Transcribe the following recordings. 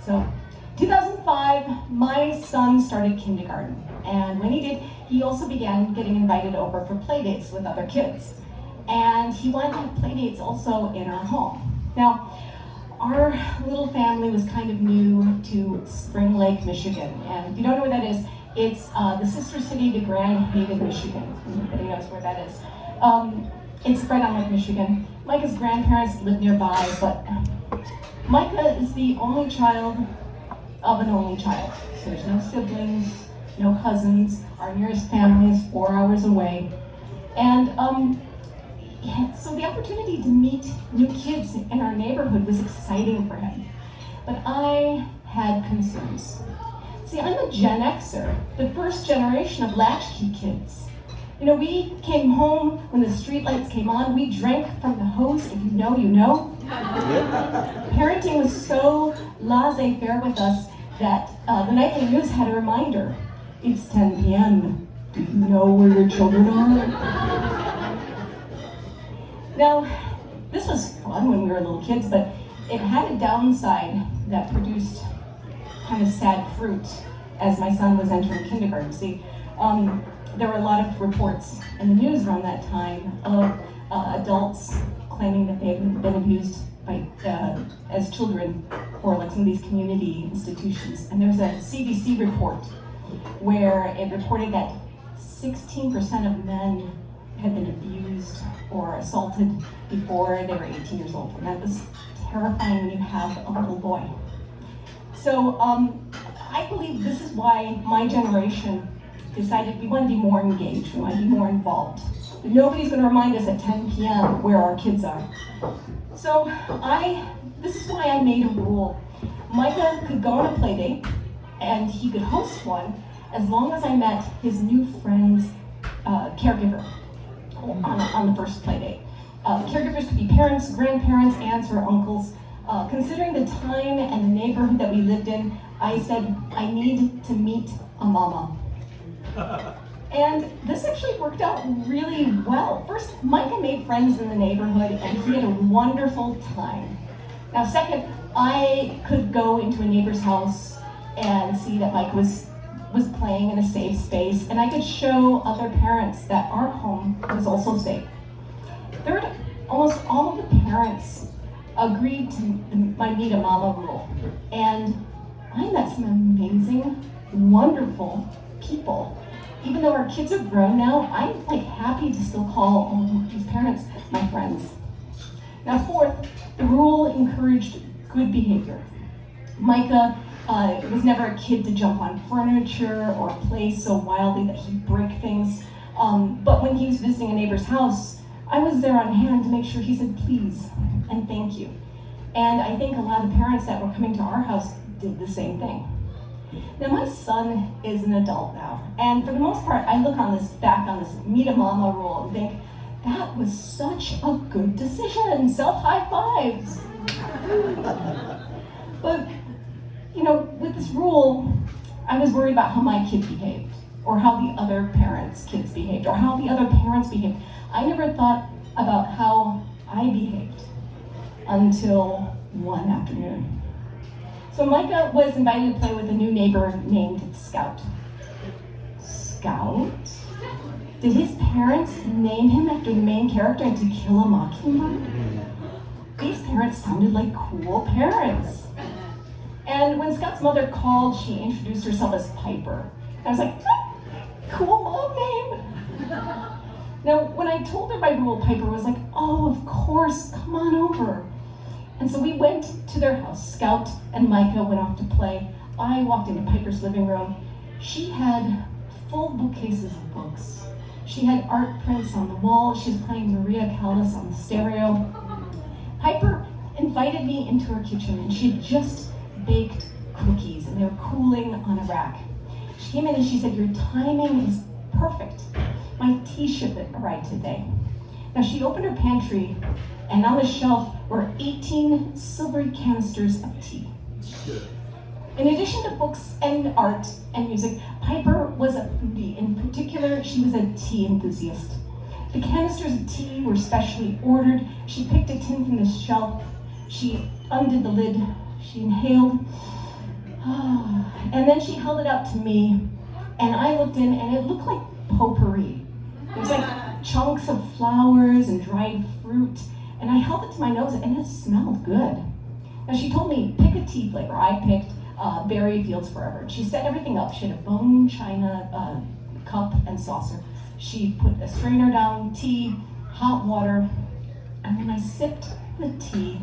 So, 2005, my son started kindergarten. And when he did, he also began getting invited over for play dates with other kids. And he wanted to have play dates also in our home. Now, our little family was kind of new to Spring Lake, Michigan. And if you don't know where that is, it's the sister city to Grand Haven, Michigan. Everybody knows where that is. It's right on Lake Michigan. Micah's grandparents live nearby, but Micah is the only child of an only child. So there's no siblings, no cousins. Our nearest family is 4 hours away. And so the opportunity to meet new kids in our neighborhood was exciting for him. But I had concerns. See, I'm a Gen Xer, the first generation of latchkey kids. You know, we came home when the streetlights came on. We drank from the hose. If you know, you know. Parenting was so laissez-faire with us that the nightly news had a reminder. It's 10 p.m. Do you know where your children are? Now, this was fun when we were little kids, but it had a downside that produced kind of sad fruit as my son was entering kindergarten. See, there were a lot of reports in the news around that time of adults claiming that they had been abused by, as children for like some of these community institutions. And there's a CDC report where it reported that 16% of men had been abused or assaulted before they were 18 years old. And that was terrifying when you have a little boy. So I believe this is why my generation decided we want to be more engaged, we want to be more involved. But nobody's going to remind us at 10 p.m. where our kids are. So this is why I made a rule. Micah could go on a play date and he could host one as long as I met his new friend's caregiver on the first play date. Caregivers could be parents, grandparents, aunts, or uncles. Considering the time and the neighborhood that we lived in, I said, I need to meet a mama. And this actually worked out really well. First, Micah made friends in the neighborhood and he had a wonderful time. Now second, I could go into a neighbor's house and see that Micah was playing in a safe space, and I could show other parents that our home was also safe. Third, almost all of the parents agreed to my Meet a Mama rule. And I met some amazing, wonderful people. Even though our kids are grown now, I'm like happy to still call all of these parents my friends. Now fourth, the rule encouraged good behavior. Micah was never a kid to jump on furniture or play so wildly that he'd break things. But when he was visiting a neighbor's house, I was there on hand to make sure he said please and thank you. And I think a lot of the parents that were coming to our house did the same thing. Now my son is an adult now, and for the most part, I look back on this Meet a Mama rule and think, that was such a good decision, self-high fives. But, you know, with this rule, I was worried about how my kid behaved, or how the other parents' kids behaved, or how the other parents behaved. I never thought about how I behaved until one afternoon. So Micah was invited to play with a new neighbor named Scout. Scout? Did his parents name him after the main character in To Kill a Mockingbird? These parents sounded like cool parents. And when Scout's mother called, she introduced herself as Piper. I was like, cool mom name. Now, when I told her my rule, Piper was like, oh, of course, come on over. And so we went to their house. Scout and Micah went off to play. I walked into Piper's living room. She had full bookcases of books. She had art prints on the wall. She was playing Maria Callas on the stereo. Piper invited me into her kitchen, and she had just baked cookies, and they were cooling on a rack. She came in and she said, your timing is perfect. My tea shipment arrived today. Now she opened her pantry, and on the shelf were 18 silvery canisters of tea. In addition to books and art and music, Piper was a foodie. In particular, she was a tea enthusiast. The canisters of tea were specially ordered. She picked a tin from the shelf. She undid the lid. She inhaled. And then she held it up to me, and I looked in, and it looked like potpourri. It was like chunks of flowers and dried fruit, and I held it to my nose, and it smelled good. Now she told me, pick a tea flavor. I picked Berry Fields Forever. She set everything up. She had a bone china cup and saucer. She put a strainer down, tea, hot water, and when I sipped the tea,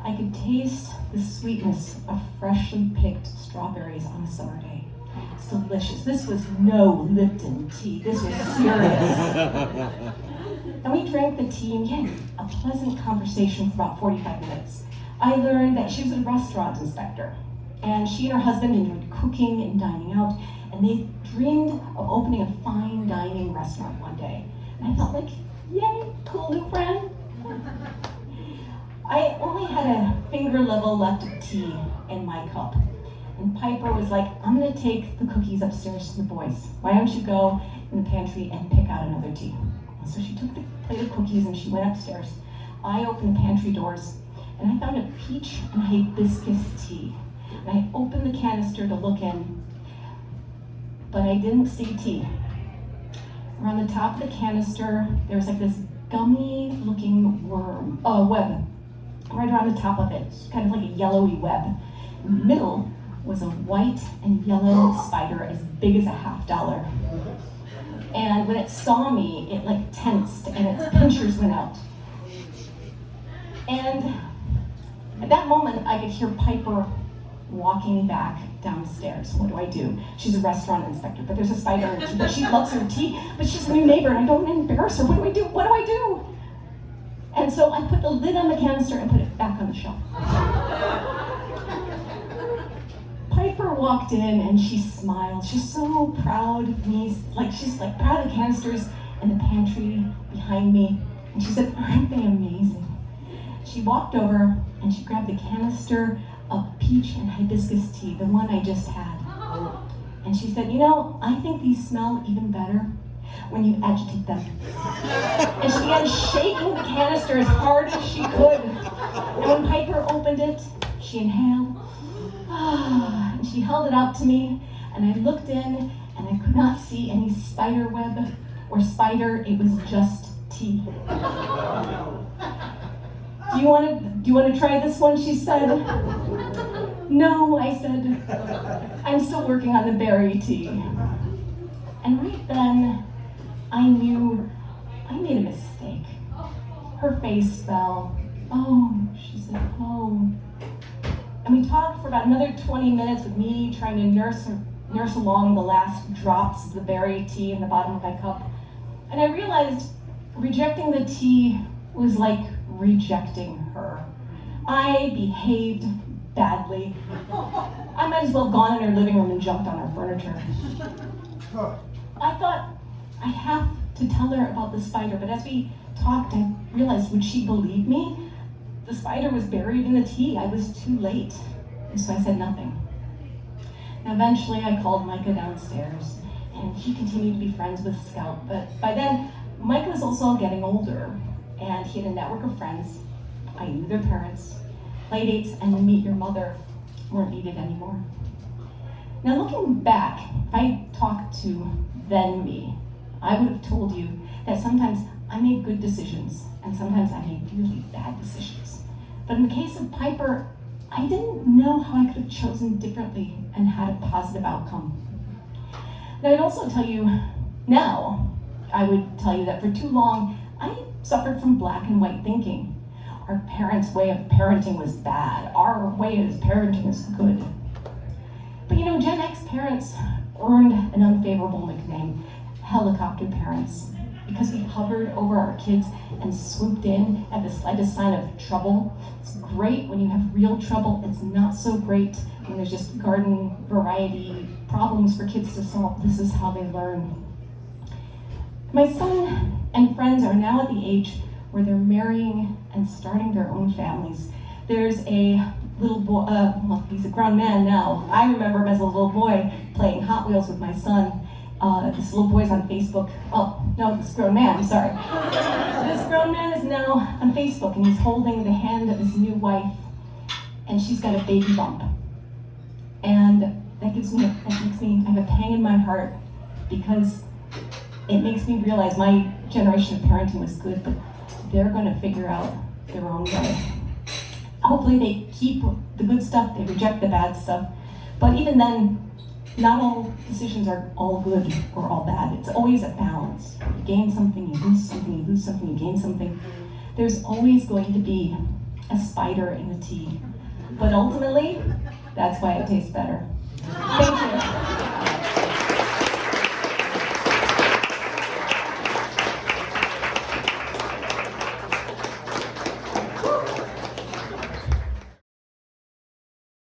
I could taste the sweetness of freshly picked strawberries on a summer day. It's delicious. This was no Lipton tea. This was serious. And we drank the tea and we had a pleasant conversation for about 45 minutes. I learned that she was a restaurant inspector, and she and her husband enjoyed cooking and dining out, and they dreamed of opening a fine dining restaurant one day. And I felt like, yay, cool new friend. I only had a finger level left of tea in my cup. And Piper was like, I'm gonna take the cookies upstairs to the boys. Why don't you go in the pantry and pick out another tea? So she took the plate of cookies and she went upstairs. I opened the pantry doors and I found a peach and hibiscus tea. And I opened the canister to look in, but I didn't see tea. Around the top of the canister, there was like this gummy looking web. Right around the top of it, kind of like a yellowy web. In the middle was a white and yellow spider as big as a $50. And when it saw me, it like tensed and its pinchers went out. And at that moment, I could hear Piper walking back downstairs. What do? She's a restaurant inspector, but there's a spider in her tea. But she loves her tea, but she's a new neighbor and I don't want to embarrass her. What do? What do I do? And so I put the lid on the canister and put it back on the shelf. Piper walked in and she smiled. She's so proud of me. She's proud of the canisters in the pantry behind me. And she said, aren't they amazing? She walked over and she grabbed the canister of peach and hibiscus tea, the one I just had. And she said, I think these smell even better when you agitate them. And she began shaking the canister as hard as she could. And when Piper opened it, she inhaled, and she held it out to me, and I looked in, and I could not see any spider web or spider, it was just tea. Do you want to try this one, she said. No, I said, I'm still working on the berry tea. And right then, I knew I made a mistake. Her face fell. Oh, she said, oh. And we talked for about another 20 minutes with me trying to nurse along the last drops of the berry tea in the bottom of my cup. And I realized rejecting the tea was like rejecting her. I behaved badly. I might as well have gone in her living room and jumped on her furniture. I thought, I have to tell her about the spider, but as we talked, I realized, would she believe me? The spider was buried in the tea. I was too late, and so I said nothing. Now eventually I called Micah downstairs, and he continued to be friends with Scout, but by then, Micah was also getting older, and he had a network of friends. I knew their parents. Playdates and Meet Your Mother weren't needed anymore. Now looking back, if I talked to then me, I would have told you that sometimes I made good decisions and sometimes I made really bad decisions. But in the case of Piper, I didn't know how I could have chosen differently and had a positive outcome. Now I'd also tell you now, I would tell you that for too long, I suffered from black and white thinking. Our parents' way of parenting was bad. Our way of parenting is good. But Gen X parents earned an unfavorable nickname, helicopter parents, because we hovered over our kids and swooped in at the slightest sign of trouble. It's great when you have real trouble. It's not so great when there's just garden variety problems for kids to solve. This is how they learn. My son and friends are now at the age where they're marrying and starting their own families. There's a little boy, he's a grown man now. I remember him as a little boy playing Hot Wheels with my son. This little boy's on Facebook. Oh, no, this grown man, sorry. This grown man is now on Facebook and he's holding the hand of his new wife and she's got a baby bump. And that makes me, I have a pang in my heart, because it makes me realize my generation of parenting was good, but they're going to figure out their own way. Hopefully they keep the good stuff, they reject the bad stuff, but even then, not all decisions are all good or all bad. It's always a balance. You gain something, you lose something, you lose something, you gain something. There's always going to be a spider in the tea. But ultimately, that's why it tastes better. Thank you.